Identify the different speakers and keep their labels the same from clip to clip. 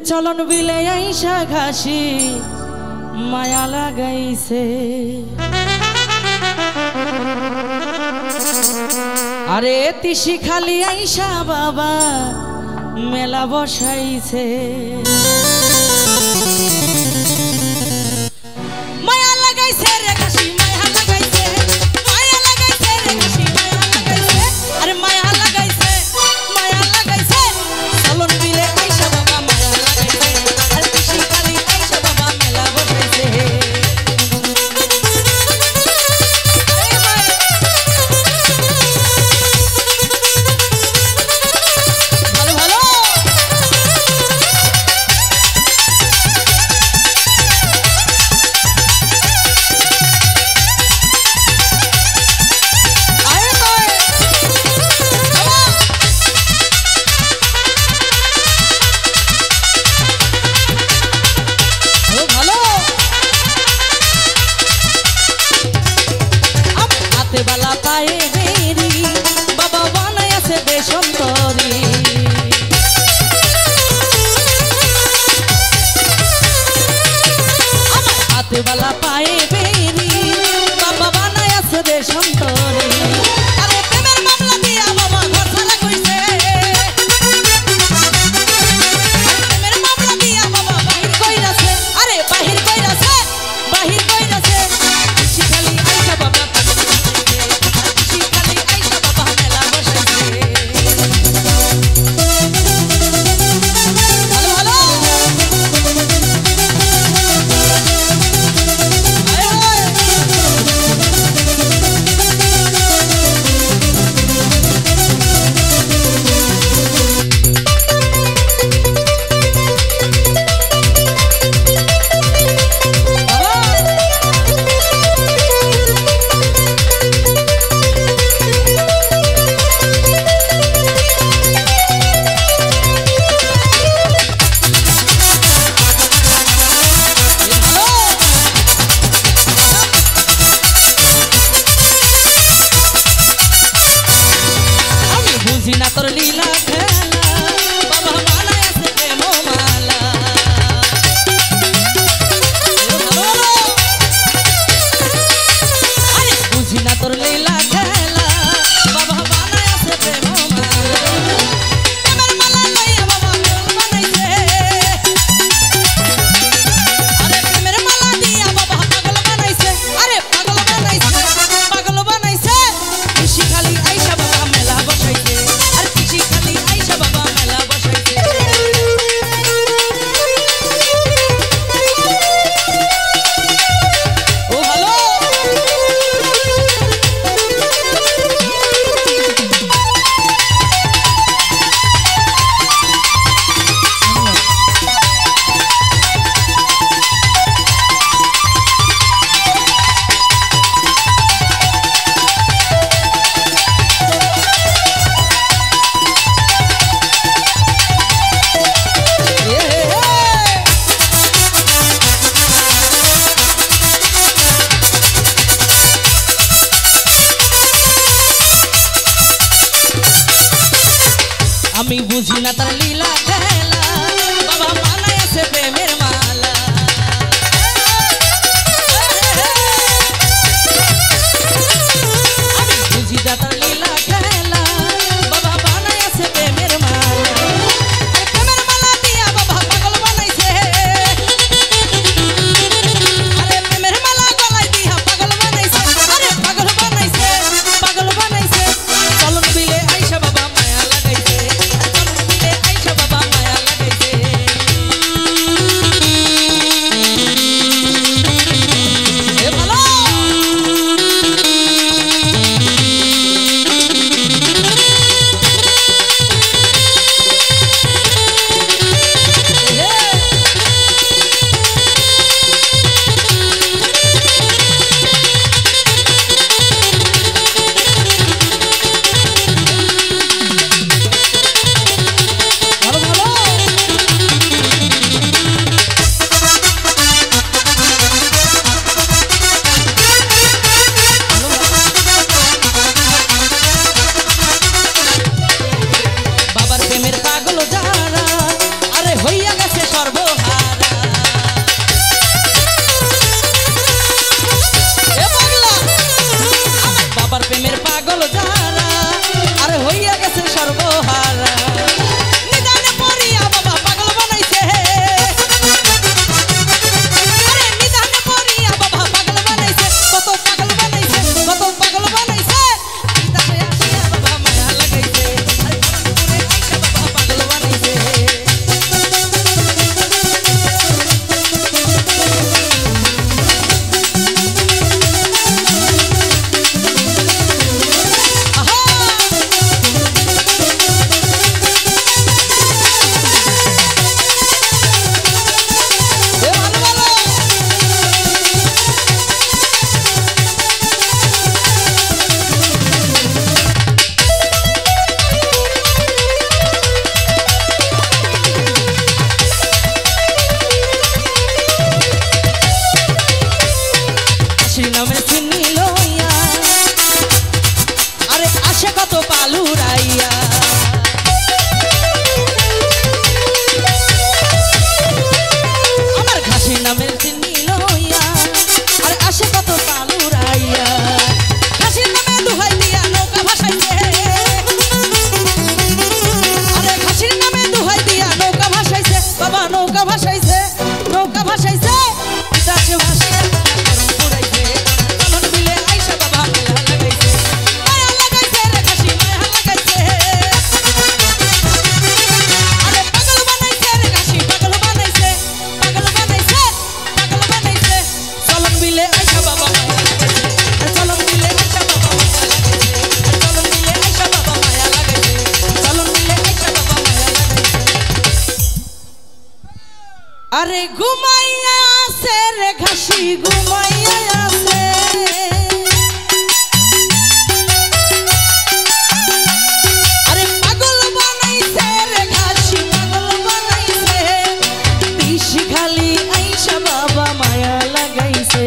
Speaker 1: চলন বিলে আইসা ঘাসি মায়া লাগাইছে আরে তিসি খালি আইসা বাবা মেলা বসাইছে মায়া লাগাইছে রে ঘাসি মায়া লাগাইছে মায়া লাগাইছে রে ঘাসি মায়া লাগাইছে আরে মায়া লাগাইছে চলন বিলে আইসা বাবা মায়া লাগাইছে আর তিসি খালি আইসা বাবা মেলা বসাইছে বালা পায়ে বেরি বাবা বানাই আছে দেশন্তরি আমার হাতে বালা পায়ে বেরি বাবা বানাই আছে দেশন্তরি আরে প্রেমের মামলা দিয়া বাবা ঘর ছাড়া কইছে প্রেমের মামলা দিয়া বাবা বাহির কইরাছে আরে বাহির কইরাছে শিখালি আইসা বাবা বুঝিনা তোর লীলা খেলা বাবা মালা আছে প্রেম মালা আরে বুঝিনা তোর লীলা খেলা বাবা মালা আছে প্রেম মালা প্রেমের মালা লইয়া বাবা পাগল বানাইছে আরে প্রেমের মালা দিয়া বাবা পাগল বানাইছে আরে পাগল বানাইছে খুশি খালি আইসা বাবা মেলা বসাইছে আমি বুঝি না তার লীলা খেলা বাবা মানায় আছে প্রেমের মালা আমি বুঝি না তার লীলা খেলা বাবা বানায় আছে প্রেমের মালা প্রেমের মালা দিয়া বাবা পাগল বানাইছে আরে প্রেমের মালা গলায় দিয়া পাগল বানাইছে আরে পাগল বানাইছে চলন বিলে আইসা বাবা মায়া লাগাইছে চলন বিলে আইসা বাবা পাগল যারা আরে হইয়া গেছে সর্বহারা নিদানে পড়িয়া বাবা পাগল বানাইছে আরে নিদানে পড়িয়া বাবা পাগল বানাইছে কত পাগল বানাইছে কত পাগল বানাইছে নিদানে আসিয়া বাবা মায়া লাগাইছে আরে পরানপুরে আইসা বাবা পাগল বানাইছে নামের চিনি লইয়া আরে আসে কত পালুরাইয়া আমার ঘাসি নামের চিনি লইয়া আরে আসে কত পালুরাইয়া ঘাসির নামে দুহাই দিয়া নৌকা ভাসাইছে আরে ঘাসির নামে দুহাই দিয়া নৌকা ভাসাইছে বাবা নৌকা ভাসাইছে নৌকা ভাসাইছে দাসে ভাসিয়ে আরে ঘুমাইয়া আছে রে ঘাসি ঘুমাইয়া আছে আরে পাগল বানাইছে রে ঘাসি পাগল বানাইছে দিশি খালি আইসা বাবা মায়া লাগাইছে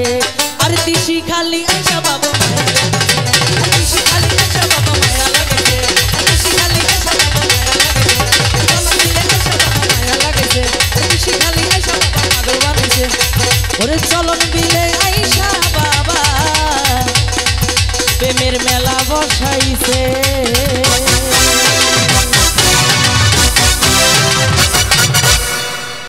Speaker 1: আরে দিশি খালি আইসা বাবা মায়া লাগাইছে দিশি খালি আইসা বাবা মায়া লাগাইছে দিশি খালি আইসা বাবা মায়া লাগাইছে দিশি খালি ওরে চলন বিলে আইসা বাবা প্রেমের মেলা বসাইছে।